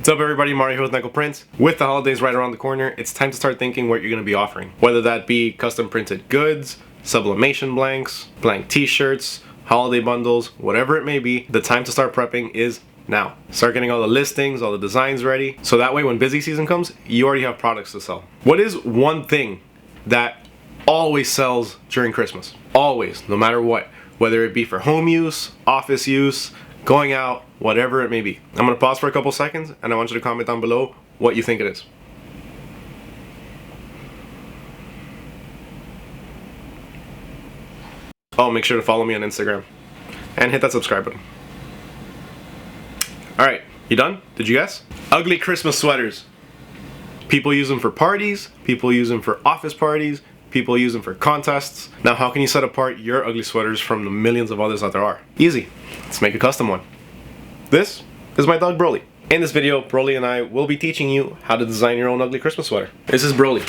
What's up everybody, Mario here with Nickel Prints. With the holidays right around the corner, it's time to start thinking what you're going to be offering. Whether that be custom printed goods, sublimation blanks, blank t-shirts, holiday bundles, whatever it may be, the time to start prepping is now. Start getting all the listings, all the designs ready, so that way when busy season comes, you already have products to sell. What is one thing that always sells during Christmas? Always, no matter what. Whether it be for home use, office use, going out, whatever it may be. I'm going to pause for a couple seconds and I want you to comment down below what you think it is. Oh, make sure to follow me on Instagram and hit that subscribe button. Alright, you done? Did you guess? Ugly Christmas sweaters. People use them for parties, people use them for office parties, people use them for contests. Now how can you set apart your ugly sweaters from the millions of others that there are? Easy. Let's make a custom one. This is my dog Broly. In this video, Broly and I will be teaching you how to design your own ugly Christmas sweater. This is Broly.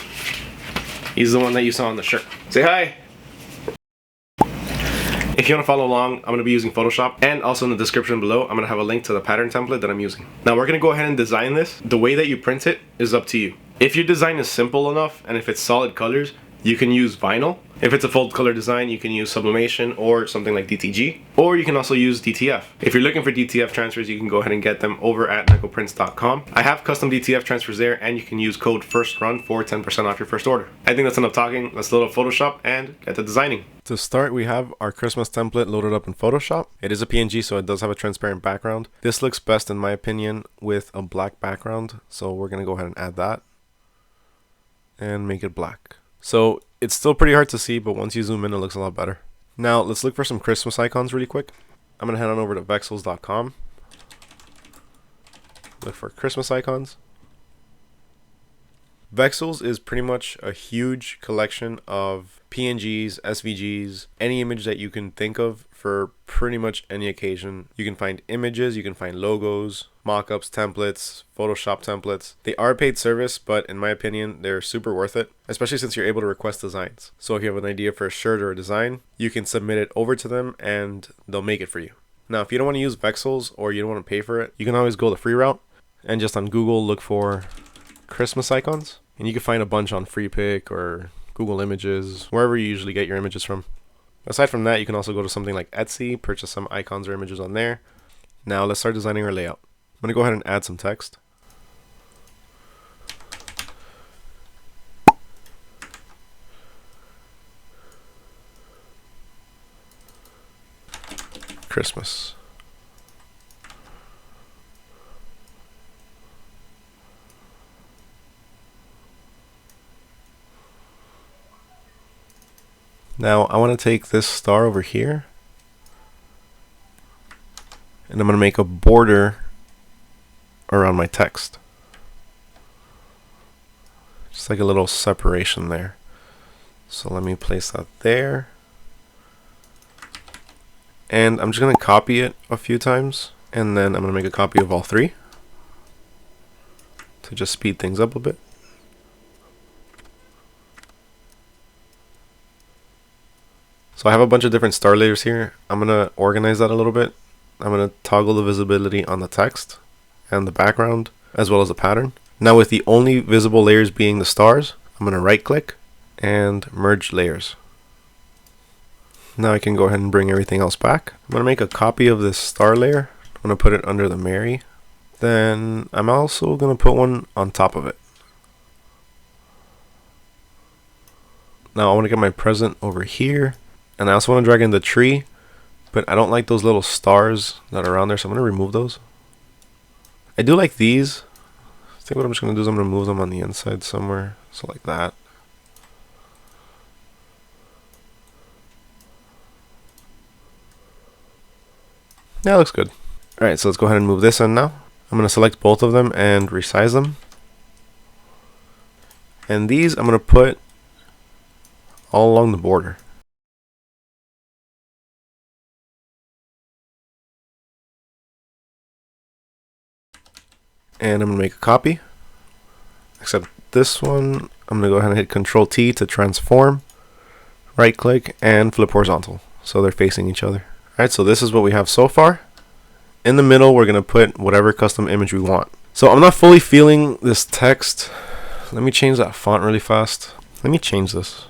He's the one that you saw on the shirt. Say hi! If you want to follow along, I'm going to be using Photoshop, and also in the description below, I'm going to have a link to the pattern template that I'm using. Now we're going to go ahead and design this. The way that you print it is up to you. If your design is simple enough, and if it's solid colors, you can use vinyl. If it's a full color design, you can use sublimation or something like DTG, or you can also use DTF. If you're looking for DTF transfers, you can go ahead and get them over at nickelprints.com. I have custom DTF transfers there, and you can use code FIRSTRUN for 10% off your first order. I think that's enough talking. Let's load up Photoshop and get to designing. To start, we have our Christmas template loaded up in Photoshop. It is a PNG, so it does have a transparent background. This looks best in my opinion with a black background, so we're gonna go ahead and add that and make it black. So it's still pretty hard to see, but once you zoom in, it looks a lot better. Now let's look for some Christmas icons really quick. I'm gonna head on over to Vexels.com. Look for Christmas icons. Vexels is pretty much a huge collection of PNGs, SVGs, any image that you can think of for pretty much any occasion. You can find images, you can find logos, mockups, templates, Photoshop templates. They are a paid service, but in my opinion, they're super worth it, especially since you're able to request designs. So if you have an idea for a shirt or a design, you can submit it over to them and they'll make it for you. Now, if you don't want to use Vexels or you don't want to pay for it, you can always go the free route and just on Google look for Christmas icons. And you can find a bunch on FreePic or Google Images, wherever you usually get your images from. Aside from that, you can also go to something like Etsy, purchase some icons or images on there. Now let's start designing our layout. I'm going to go ahead and add some text. Christmas. Now I want to take this star over here and I'm going to make a border around my text. Just like a little separation there. So let me place that there. And I'm just going to copy it a few times and then I'm going to make a copy of all three to just speed things up a bit. So I have a bunch of different star layers here. I'm going to organize that a little bit. I'm going to toggle the visibility on the text and the background as well as the pattern. Now with the only visible layers being the stars, I'm going to right click and merge layers. Now I can go ahead and bring everything else back. I'm going to make a copy of this star layer. I'm going to put it under the Mary. Then I'm also going to put one on top of it. Now I want to get my present over here. And I also want to drag in the tree, but I don't like those little stars that are around there, so I'm going to remove those. I do like these. I think what I'm just going to do is I'm going to move them on the inside somewhere, so like that. Yeah, looks good. Alright, so let's go ahead and move this in now. I'm going to select both of them and resize them. And these I'm going to put all along the border. And I'm going to make a copy, except this one, I'm going to go ahead and hit Control T to transform, right click, and flip horizontal, so they're facing each other. Alright, so this is what we have so far. In the middle, we're going to put whatever custom image we want. So I'm not fully feeling this text. Let me change that font really fast. Let me change this.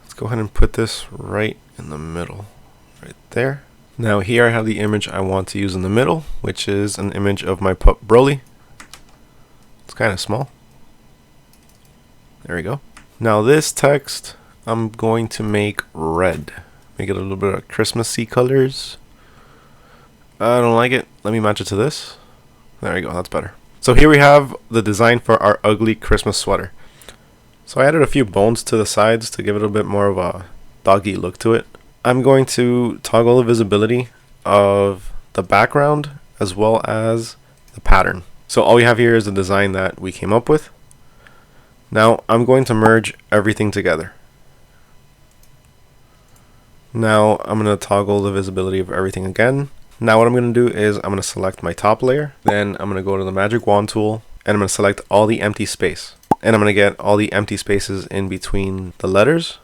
Let's go ahead and put this right in the middle, right there. Now here I have the image I want to use in the middle, which is an image of my pup Broly. It's kind of small. There we go. Now this text I'm going to make red. Make it a little bit of Christmassy colors. I don't like it. Let me match it to this. There we go, that's better. So here we have the design for our ugly Christmas sweater. So I added a few bones to the sides to give it a bit more of a doggy look to it. I'm going to toggle the visibility of the background as well as the pattern. So all we have here is the design that we came up with. Now I'm going to merge everything together. Now I'm going to toggle the visibility of everything again. Now what I'm going to do is I'm going to select my top layer. Then I'm going to go to the magic wand tool and I'm going to select all the empty space. And I'm going to get all the empty spaces in between the letters,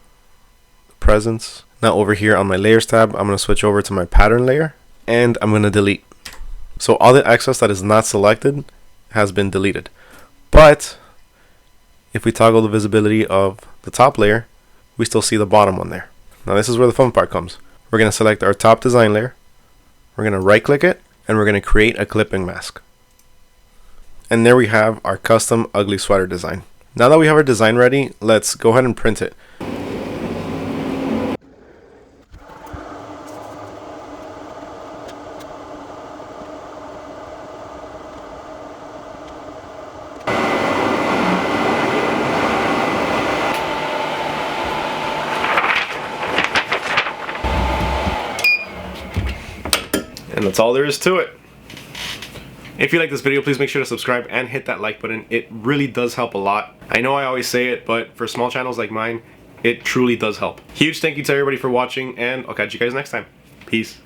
the presents. Now over here on my layers tab, I'm going to switch over to my pattern layer and I'm going to delete. So all the excess that is not selected has been deleted. But if we toggle the visibility of the top layer, we still see the bottom one there. Now this is where the fun part comes. We're going to select our top design layer. We're going to right click it and we're going to create a clipping mask. And there we have our custom ugly sweater design. Now that we have our design ready, let's go ahead and print it. And that's all there is to it. If you like this video, please make sure to subscribe and hit that like button. It really does help a lot. I know I always say it, but for small channels like mine, it truly does help. Huge thank you to everybody for watching, and I'll catch you guys next time. Peace.